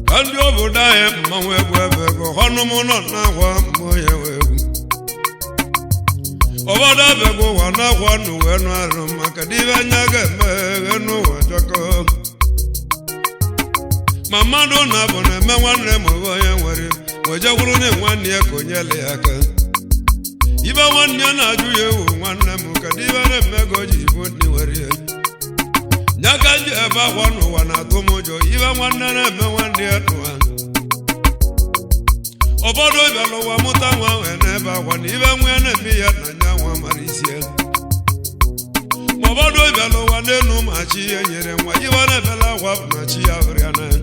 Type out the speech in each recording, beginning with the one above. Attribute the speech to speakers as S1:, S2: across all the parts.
S1: Kandi obodo anyị mmanwụ egwu ebe ego ọnụ mụ nọ n'akwa mmụọ egwu obodo ebe ego ụwa n'akwa n'uwe n'arụ maka dibe anya ga-eme n'ụwa jọkọ ma mmadụ na-abụ na-eme nwanne ma onye nwere wejekwuru na nwanne ya ka onye le ya aka ibe nwanne ya na-ajụ ya ewu nwanne m ka dibe na-eme ego ji ibu ndị were ya nyaka nji ebe akwa n'ụwa na-atụ m ụjọ ibe nwanne na-eme nwanne ya n'ụwa obodo bịara ụwa mụta nwa wee n'ebe akwa na ibe nwa ya na-eme ya na nya nwa mara isi ya ma obodo bịara ụwa n'elu ma chi ya nyere nwa ibe na-ebela akwa bụ na chi ya hụrụ ya n'anya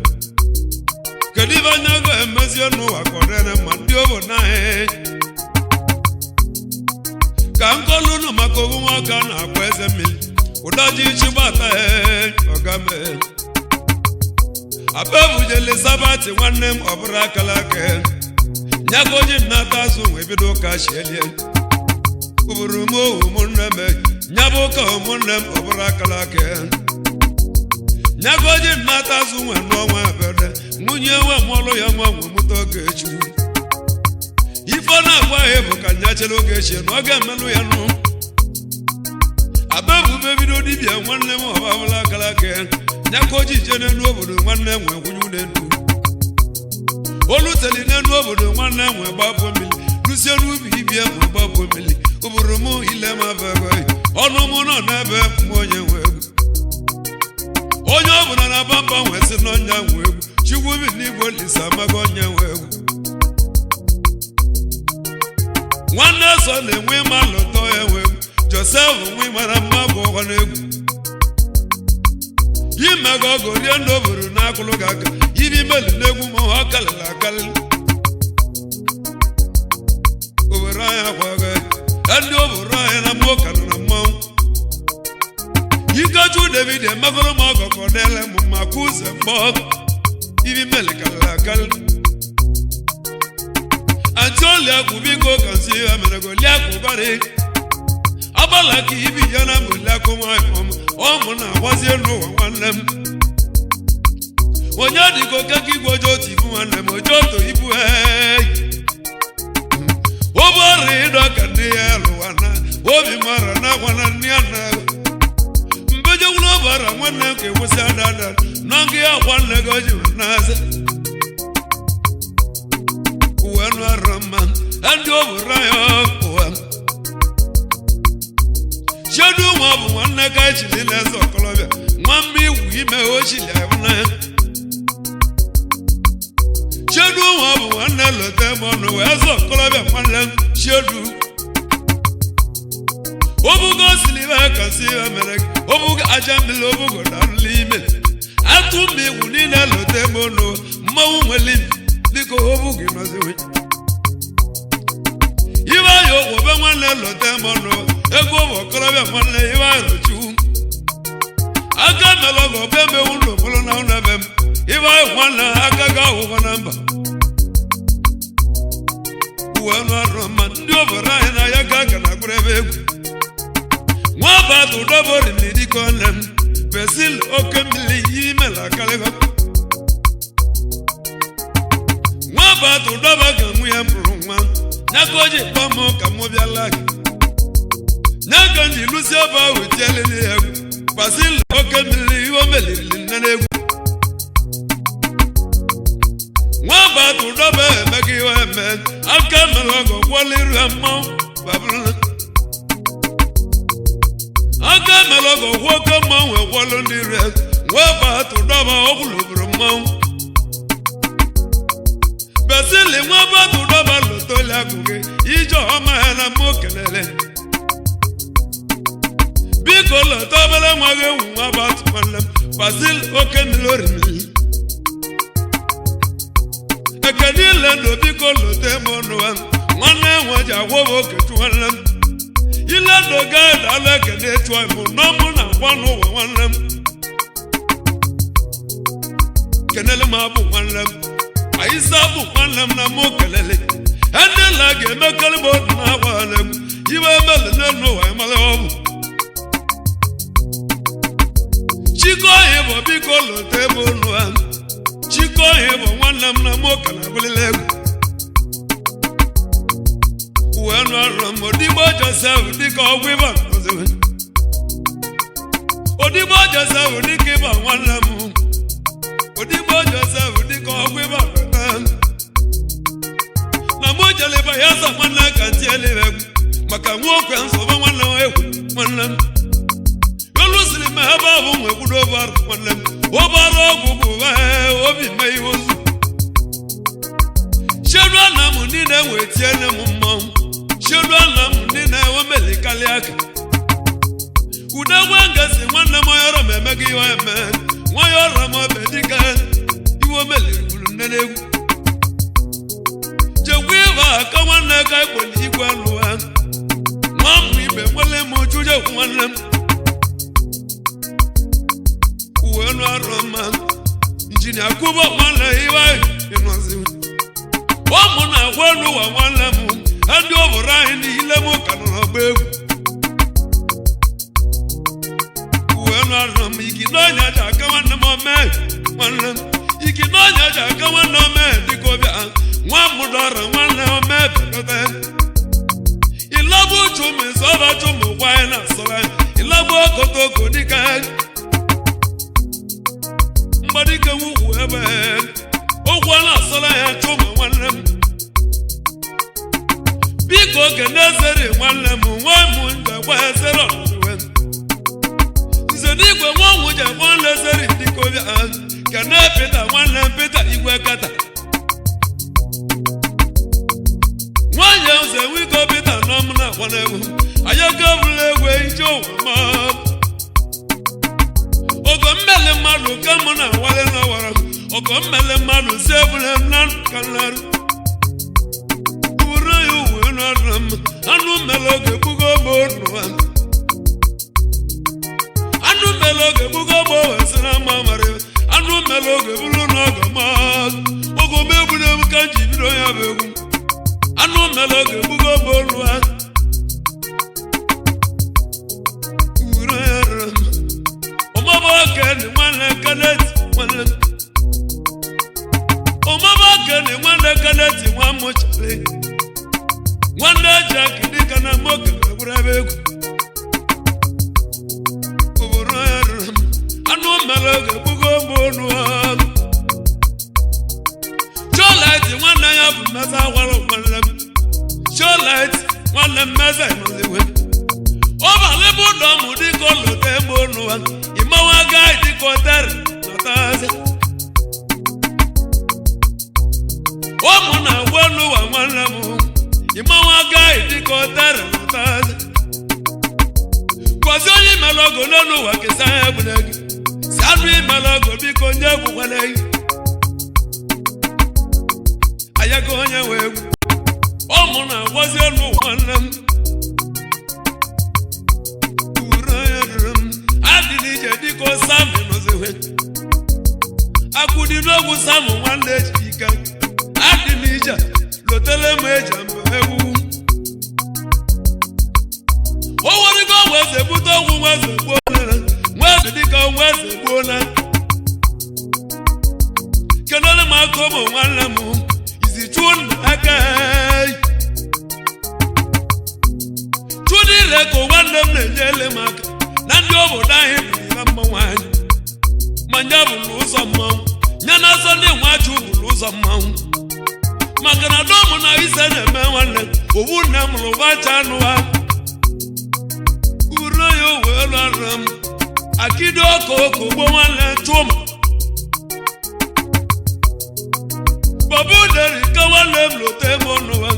S1: kedu ibe anya ga-emezie n'ụwa ka ọ dịrị mma ndị obodo anyị ka nkọlu nụ maka owu nwoke a na-akwa eze mmiri ụdaji chigbata ọgame abebujele sabati nwanne m ọ bụrụ akala aka nyagoji nnata azụ wee bido ụka shielie ụbụrụ m owu ụmụnne m nyabụ ụka ụmụnne m ọ bụrụ akala aka nyagoji nnata azụ nwee n'ọnwa abede nwunye nwe mụọlụ ya nwa nwe mụta oge chukwu ife na-agwa ya bụ ka nyachele oge echie na ọ ga-emelụ ya nụ abebube bido dibịa nwanne m ọbabụla akala aka nyagoji je n'elu obodo nwanne nwe kwunye n'elu oluteli n'elu obodo nwanne nwe gbapụ mmiri lusie n'ubi ibie ma gbapụ mmiri ụbụrụ m ile ma bego ọnụ mụ nọ n'ebe m onye nwe egwu onye ọbụla na bamba nwe si n'ọnya nwe egwu chukwu bi n'igwe olisa amaghị onye nwe egwu nwanne so na-enwe ịma lụtọ ya nwe egwu Joseph nwe mara mma bụ ọgọ n'egwu imego ọgụ rie ndị obodo na-akụlụ gị aka ibi meli n'egwu ma ọ kalịrị akalị obodo anyị akwaghị ndị obodo anyị na mmụọ ka nọ na mmanwụ Ikechu David emegoro m ọgọ ka ọ dịele m ma kwụze mgbọ ibi meli kalịrị akalị Antiolia kwubiko ka nsi ya mere go liakwụbarị agbala ka ibi ya na mbụliakụ nwanyị ọmụ na-agwazie n'ụwa nwanne m onye dịka okeke igwe ojo otu ibu nwanne m ojo otu ibu ụbọrụ ịdọ ka ndị ya lụwa na obi mara na agwa na ndị ya na mbejewuru ọbara nwanne m ka ewusi adada na ngị ya nwanne gị oji na-aza uwe nụ arụ mma ndị oburu anyị ụwa Chedu nwa bụ nwanne ka echili na-eze ọkọlọbịa nwa mma iwu ime ochili na Chedu nwa bụ nwanne lote ma ọnụ wee eze ọkọlọbịa nwanne m Chedu obugo silibe ka si ya mere obugo aja mmiri obugo na nli ime atụ mma iwu niile lote ma ọnụ mmanwụ nweli biko obugo nọziwe iwe ya okwobe nwanne lote ma ọnụ ego bụ ọkọlọbịa nwanne iwe arochu aka melọgọ be mewu ndụ bụrụ na ụlọ ebe m iwe nwanne aka ga ahụhọ na mba uwe nụ arụ mma ndị obodo anyị na ya ga na akpụrụ ebe egwu nwa batụ dobori n'idiko nne m pesil oke mmiri ihe imela akarịghọ nwa batụ doba ga nwu ya mụrụ nwa nyaka o ji kpọ m ka mụ bịala gị nyaka nji lụsi ọba ahụ tielele ya egwu pasil oke mmiri ihe o melirili nne n'egwu nwa batụ doba emeghị ihe eme aka mere ọgọ gwọla iru ya mmanwụ babụla aka mere ọgọ gwọ oke mmanwụ egwọlụ ndị iru ya nwa batụ doba ọkwụlụbụrụ mmanwụ besili nwa batụ doba lụtoli akụ gị ije ọma ya na mma okelele biko lọta obere nwa gị ewu nwa batụ nwanne m pasil oke mmiri orimiri ekene ile ndụ biko lọta eme ọnụ ha nwanne nwa ji agwọba okechu nwanne m ile ndụ ga-edala ekene chụọ mụ n'ọmụ na ngwa n'ụwa nwanne m kenele m abụ nwanne m ayịsa abụ nwanne m na mụ kelele ndị la ga-emekarị m otu na-agwa ha n'egwu iwe emele n'ụwa ịmara ọbụ chiko anyị bụ biko lote ebe unu ha chiko ihe bụ nwanne m na moka na bulile egwu uwe nụ ọrụ m odigbo Joseph dịka ọgwụ ịba oziwe odigbo Joseph dịka ịba nwanne m odigbo Joseph dịka ọgwụ ịba na mụ jeleba ya sa nwanne ka ntị elebe egwu maka nwoke nsogbu nwanne m egwu nwanne m siri ma ebe ahụ nwe kwudo ọbara nwanne m ọbara ọgwụ bụ obi me ihe ozu chedu na m ndị na-enwe tiene m mmanwụ chedu na m ndị na-enwe melikali aka ude nwe ngasi nwanne m ọyọrọ m emeghị ihe eme nwa ya ọrọ m obe dịka iwe meliri gburu nne n'egwu jekwa ịba aka nwanne ka ikpo na igwe anụ ha nwa m ibe nwele m chujekwu nwanne m uwenu aroma injinia kubo mwana iwa inoziwe omu na wenu wa mwana mu andi oburahi ni ile mu kanona bewu uwenu aroma ikinonya jaka wana mome mwana ikinonya jaka wana me dikobia mwamudara mwana ome bekete ilabu chumi soba chumu waina soba ilabu okotoko dika mbadike wuwu ebe okwu na-asọla ya chụma nwanne m biko kenezeri nwanne m nwa m njekwa ezere ọnụwe nze n'igwe nwa nwụ jekwa nlezeri dịka obi kene Pita nwanne m Pita igwe kata nwanyị nze wiko Pita nọ m na akwana egwu ayaka bụla egwu ije ụwa ma ogo mmele mmadụ ka mụ na wale na wara ogo mmele mmadụ si ebule na kanlarụ uru ya uwe n'ọrụ m anụ mmele oge bugo ogbo n'ụwa anụ mmele oge bugo ogbo wesịrị ama mara anụ mmele oge bụrụ n'ọgọ ma ogo m egbure m ka ji bido ya bụ egwu anụ mmele oge bugo ogbo n'ụwa uru ya rụrụ m Omabakene mwana kaneti mwana Omabakene mwana kaneti mwamochale Mwana jaki dika na moka Burabeku Uburayaram Anu maloge bugo mbonu Cholaiti mwana yabu meza walo mwana Cholaiti mwana meza imaziwe Oba lebu domu diko lote mbonu Imawa gai diko tere notaze Omuna wanu wa mwanamu Imawa gai diko tere notaze Kwa zoni melogo nonu wa kisaya bunegi Sadri melogo biko nyebu wanegi Ayako nye wegu Omuna wazi onu wa mwanamu Diko Sam nozewe akudi nogu Sam wande chika adinija lotele meja mbewu owori go weze buto weze bona weze dika weze bona kenole makomo walamu izichun akai chudi reko wande mnejele maka nandi obodo anyị bụ mmanwụ manya bụrụ ụzọ mmanwụ nyana so ndị nwachu bụrụ ụzọ mmanwụ maka na dọmụ na ise na-eme nwanne owu nne m lụrụ bacha anụ ha uru ya wee lụrụ m akịdị ọka oke ugbo nwanne chụma bọbụ deri ka nwanne m lote ebe ọnụwa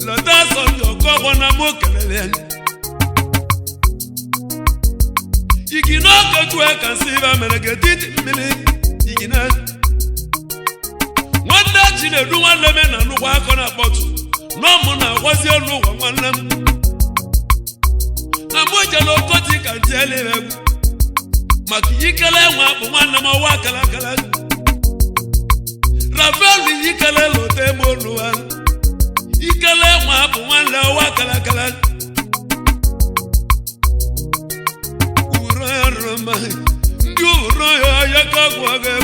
S1: lọta asọ ndị ọkọgbọ na mụ kelele ya Igino kachwe kansiba melege titi mmili igina Wanda chine du nwanne me na nukwa akọ na kpọtụ N'ọmụ na wazi ọnụ ụwa nwanne m Na mụ jelo koti ka ntị elebe egwu Maka ikele nwa bụ nwanne m ọwa kalakala Rafael ikele lote ebe ọnụwa Ikele nwa bụ nwanne ọwa kalakala Ndi uro ya bagwaga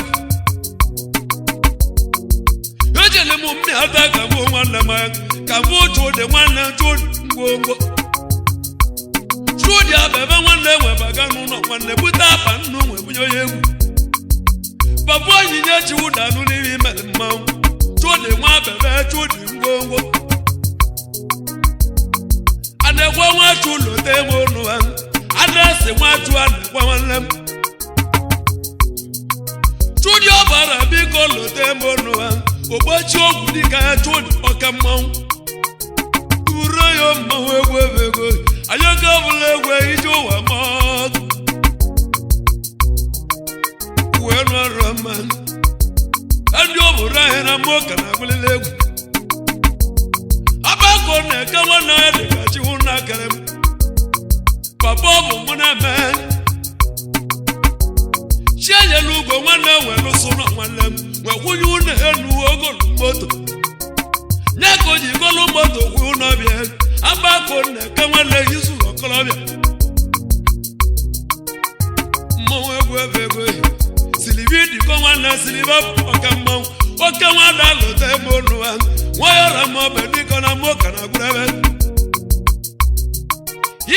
S1: ejele mu mi ata ka bo nwanna ma ka bo to de nwanna to ngongo chudi abebe nwanna enwe baga n'ụlọ nwanna buta apa nnu nwe bunyo yegwu babu anyinye chi wuda nu n'iri mere mmanwụ chudi nwa bebe chudi ngongo anegwa nwa chulo te mo no an adresi nwa chu anegwa nwanna m chudi obara biko lo te mo no an ogbochi ogwu dịka ya chudi ọka mmanwụ uro yo mmanwụ egwu ego ayoga ọbụla egwu ije ụwa mọdụ wee nọrọ mma ndị obodo anyị na mmoka na agbalịla egwu abako na-eke nwanne ya dịka chiwu na akara m papa ọ bụ mụ na-eme chi enyela ugo nwanne nwere lụsụ na nwanne m wee kwụnye ụlọ elu ogolu moto nye ka o ji golu moto kwu ụlọ bịa abako na-eke nwanne izu okorobịa mmanwụ egwu ego silibi dịkọ nwanne siliba ọka mmanwụ oke nwada lụta ebe olu ha nwayọrọ ma ọ bụ dịkọ na mmoka na gwurebe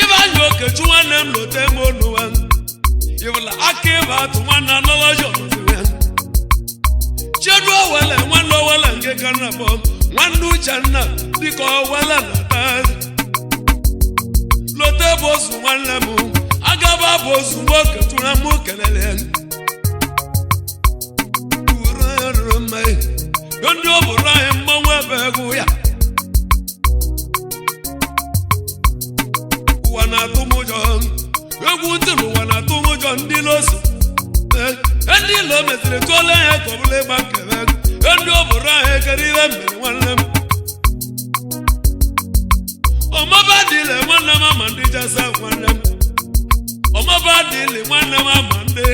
S1: ibe anya okechu nwanne m lụta ebe olu ha ịbụla aka ịba atụ nwanne anọlọji ọnọziwe chedu owele nwanne owele nke ka nna bọ nwanne uchenna dịka owele na tazi lote bụ ozu nwanne m agaba bụ ozu nwoke tụra mụ kelele ndị obodo anyị mmanwụ ebe egwu ya ụwa na-atụ m ụjọ egwu ntụrụ ụwa na-atụ m ụjọ ndị loso ndị ilo mesịrị tụọla ya ka ọ bụla ịgba nkebe ndị obodo anyị ekere ihe mmiri nwanne m ọmaba dịle nwanne m ama ndị jasa nwanne m ọmaba dịle nwanne m ama ndị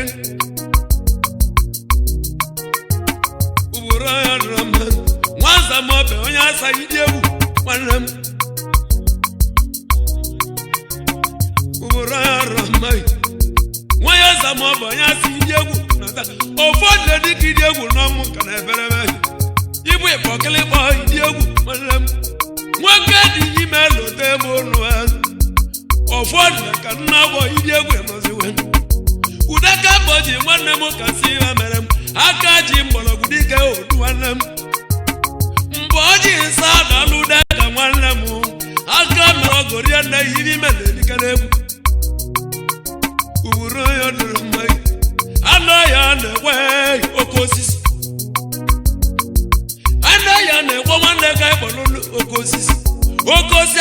S1: uburu anya nụrụ mma nwaza m ọbịa onye asaghị dị egwu nwanne m uburu anya nụrụ mma nwa ya aza m ọbịa onye asaghị dị egwu nata ụfọdụ dịka ịdị egwu n'ọmụ ka na eberebe ibu ịkpọkịlịkpọ ịdị egwu nwanne m nwoke dị ime lote ebe ụnụ ha ụfọdụ ka nna gbọ ịdị egwu emọziwe udaka bọji nwanne m ka si ihe mere m aka ji mgbọrọgwụ dike odu nwanne m mgbe ọ ji nsa dalụ daka nwanne m aka mere ọgọrie nne ya iri ime na-edike n'egwu uburu ya dụrụ mma anụ ya na-ekwe oke osisi anụ ya na-ekwe nwanne ka ịkpọrọ oke osisi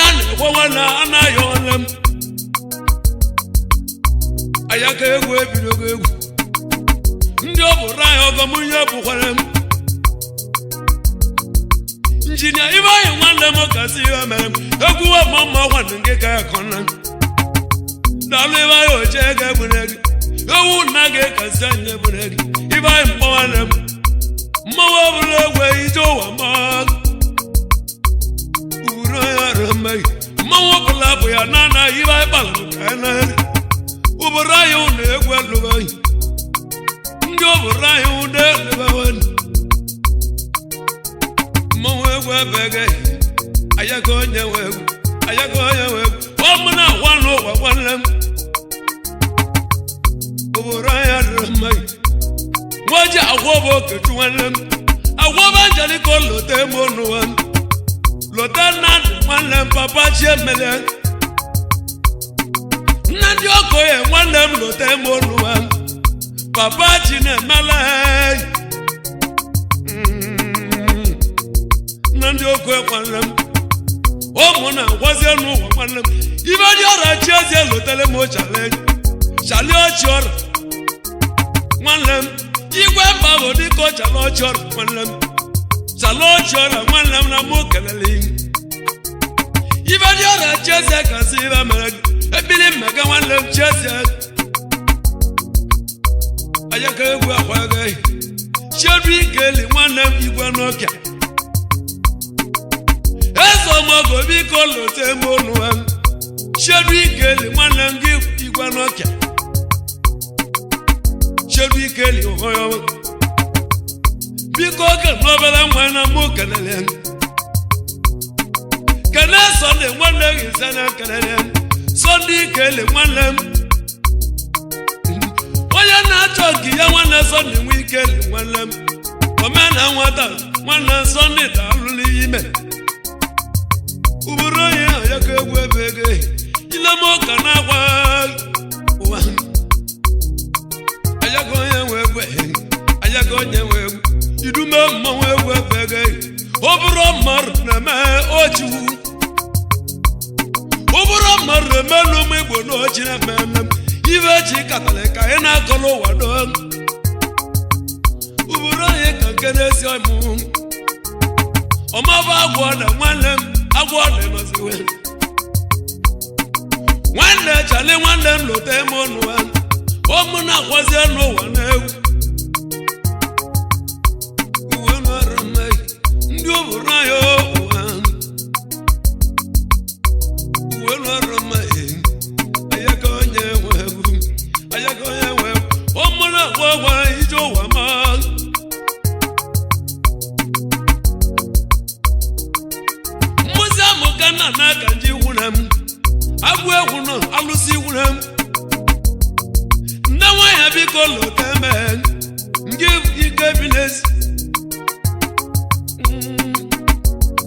S1: a na-ekwe nwanne anaghị nwanne m ayaka egwu ebidogo egwu ndị obodo anyị ọgọmụnye bụkwara m injinia ibe anyị nwanne m kasị ihe mere m egwu ọmụma nwanne gị ka ya kọna dalụ ibe anyị oche ego egbure gị ewu nna gị kasị anyị egbure gị ibe anyị mkpọ nwanne m mmanwụ ọbụla egwe ije ụwa mmadụ uru ya rụmeghị mmanwụ ọbụla bụ ya na anaghị ibe anyị kpalụ ka ya na-eri obodo anyị ụnụ egwu elụbeghị ndị obodo anyị ụdị elụbeghị mmanwụ egwu ebeghị ayaga onye nwe egwu ọ mụ na agwa n'ụwa nwanne m obodo anyị adịrị mmaghị nwa ji agwa bụ okechu nwanne m agwa bụ anjeliko lote eme ụnụwa m lote nnadị nwanne m papa chi emele nna ndị okoye nwanne m lote eme ụnụwa m papa chi na-emele nna ndị okoye nwanne m ụmụ na-agwazie n'ụwa nwanne m ibe dị ọrịa chi ezie lotere m chali ọchị ọrụ nwanne m igwe mba bụ dịka ọ chala ọchị ọrụ nwanne m chala ọchị ọrụ nwanne m na mụ kelele ibe dị ọrịa chi ezie kasị ibe mere gị ebili mmega nwanne m chi ezie ayaka egwu akwa gị chiedu ikeli nwanne m igwe n'ọkịa eze ọmọgọ biko lote eme ụnụ ha chiedu ikeli nwanne m gị igwe n'ọkịa chedu ikeli ohoyo biko ke nobele nwana mu kelele kene Sunday nwanne gị sana kelele Sunday ikeli nwanne m onye na-achọ gị ya nwanne Sunday nwe ikeli nwanne m omena nwata nwanne Sunday dalụli ime uburu onye ya ka egwu ebe ego ile m ụka na-agwa ụwa ayago onye nwe egwu ayago onye nwe egwu idume mmanwụ egwu ebe ego ọ bụrụ mmadụ na-eme ojiwu ọ bụrụ mmadụ na-eme n'ụmụ Igbo na oji na-eme ibe chi katara ka ị na-akọrọ ụwa do uburu onye ka nke na-esi ọmụ ọmaba agwọ na nwanne m agwọ na-enọziwe nwanne chale nwanne m lote m ọnụ ha ụmụ na-akwazi n'ụwa na-egwu uwe nọrọ mmehie ndị ụbụrụ anyị ụwa uwe nọrọ mmehie ayaka onye nwe egwu ayaka onye nwe egwu ụmụ na-agwa agwa ije ụwa ma mmụzi amụka nna n'aka ndị ikwu na m agwụ egwu nọ alụsị ikwu na m nne nwanyị biko lụta eme nke ike binesi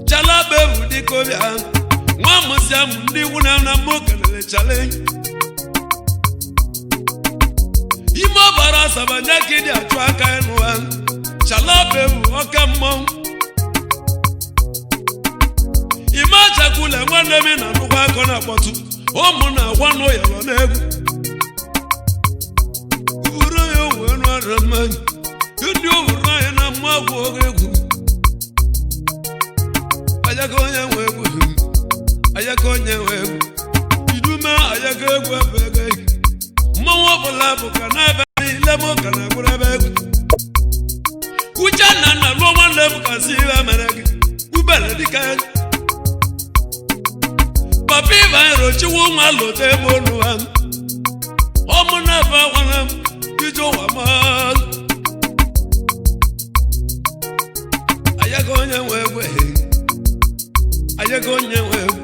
S1: chalaba ewu dịka ọbịa nwa mụsị amụ ndị ikwu na m na mbụ kelele chale ime ọbara asabanya ka ịdị achụ aka ịnụ ha chalaba ewu ọka mmọnwụ ime achakwule nwanne m na nnukwu akọ na-akpọtụ ụmụ na-agwa n'ụyọrọ n'egwu uburu ya owe nụara mmanya ndị oburu anyị na mmụ agwụ oge egwu ayaka onye nwe egwu ayaka onye nwe egwu idume ayaka egwu ebe ego mmanwụ ọbụla bụ ka na-ebe niile m ka na-agwụrụ ebe egwu uche nna nna lụọ nwanne m ka si ihe mere gị ubele dịka ya papa ibe rochiwu nwa lote ebe olu ha ọmụ na-ebe agwana m ije ụwa ma ayaga onye nwe egwu ayaga onye nwe egwu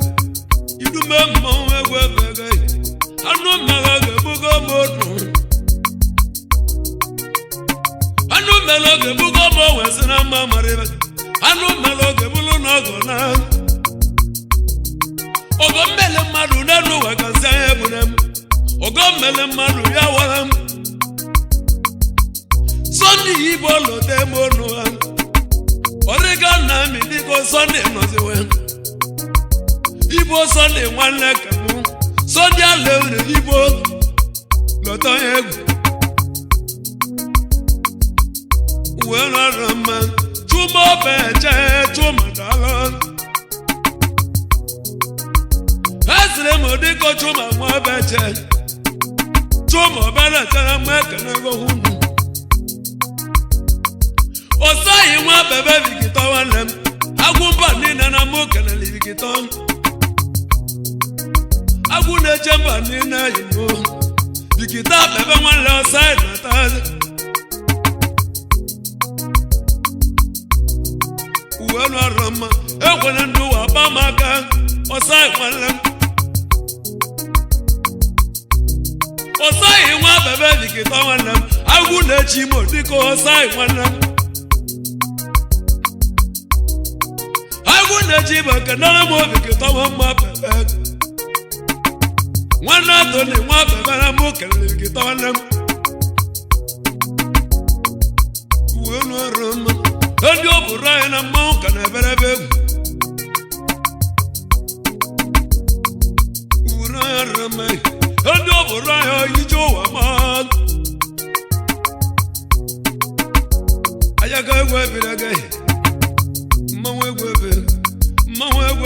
S1: idume mmanwụ egwu ebe ego anụ mmegha ga-ebugo m otu anụ mmele oge ebugo m owezi na mma mara ibe anụ mmele oge bụrụ na ọgọ na ogo mmele mmadụ n'elu ụwa ka nsị anya ebune m ogo mmele mmadụ ya wara m Sunday Igbo lote m ọnụ ha ọrịga na amị dịka Sunday nọziwe Igbo Sunday nwanne ka mụ Sunday alere Igbo lọta ya egwu uwe nọrọ mma chụma obeche chụma dala asịrị m dịka chụma nwa obeche chụma obere tere m ekene gohunu osaghị nwa bebe bikitọ nwanne m agwụ mba niile na mụ kenele bikitọ agwụ na-eche mba niile yimo bikitọ bebe nwanne osaghị na tazi uwe nọrọ mma ekwere ndị ụwa gba m aka osaghị nwanne m osaghị nwa bebe bikitọ nwanne m agwụ na-eche imo dịka osaghị nwanne m agwụ na-eche imo kenere m obi kitọ mma bebe nwanne atoni nwa bebe na mụ kelere bikitọ nwanne m uwe nọrọ mma ndị ọ bụrụ anyị na mmanwụ ka na-eberebe egwu uru anyị reme ndị ọ bụrụ anyị oyije ụwa ma ayaga egwu ebere agaghị mmanwụ egwu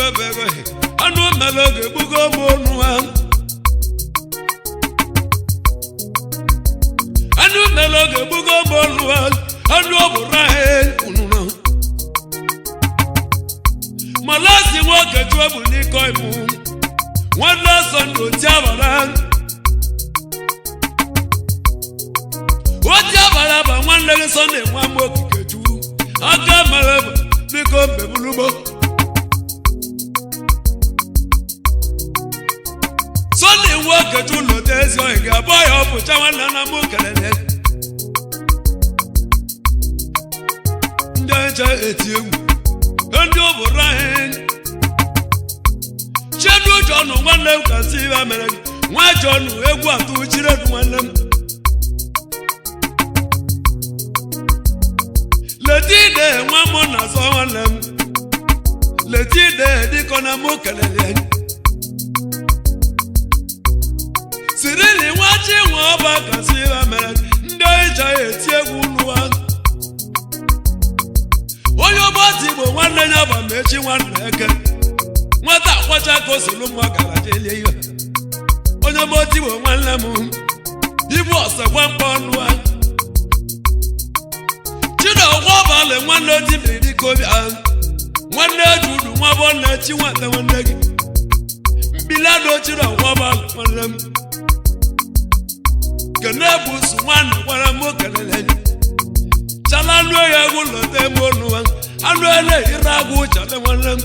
S1: ebe agaghị anụ mmele oge egbugo m ọnụ ha anụ mmele oge egbugo m ọnụ ha anụ ọ bụrụ anyị malasi nwoke chụọ bụ n'iko imu nwanne Sunday oti abara oti abara ba nwanne gị Sunday nwa m okike Chukwu aka mara ba dịka mbe bulugbo Sunday nwa okike Chukwu lote ezi ohi ga-abụ ya ọpụcha nwanne na m kelele ndị ọcha eti egwu ndị obodo anyị Chedu John nwanne m ka si ibe mere nwa John egwu atụ chiredu nwanne m letide nwa m na azọ nwanne m letide dịkọ na mụ kelele sirili nwa chi nwa ọba ka si ibe mere ndị ọcha eti egwu n'ụwa onye ọgbọtị Igbo nwanne ya bụ mechi nwanne eke nwata akwacha ka o solu mụ gara jelie ihe onye ọgbọtị Igbo nwanne m ibu ọsakwa mkpọ ọnụ a Chidogwu ọbalị nwanne otibiri dịka obi ahụ nwanne Judu nwa bụ nne chi nwata nwanne gị mbilado Chidogwu ọbalị nwanne m kene busu nwanne gwara m okelele chala anụ ya egwu lote m ọnụ anụ ele ire agwụ chale nwanne m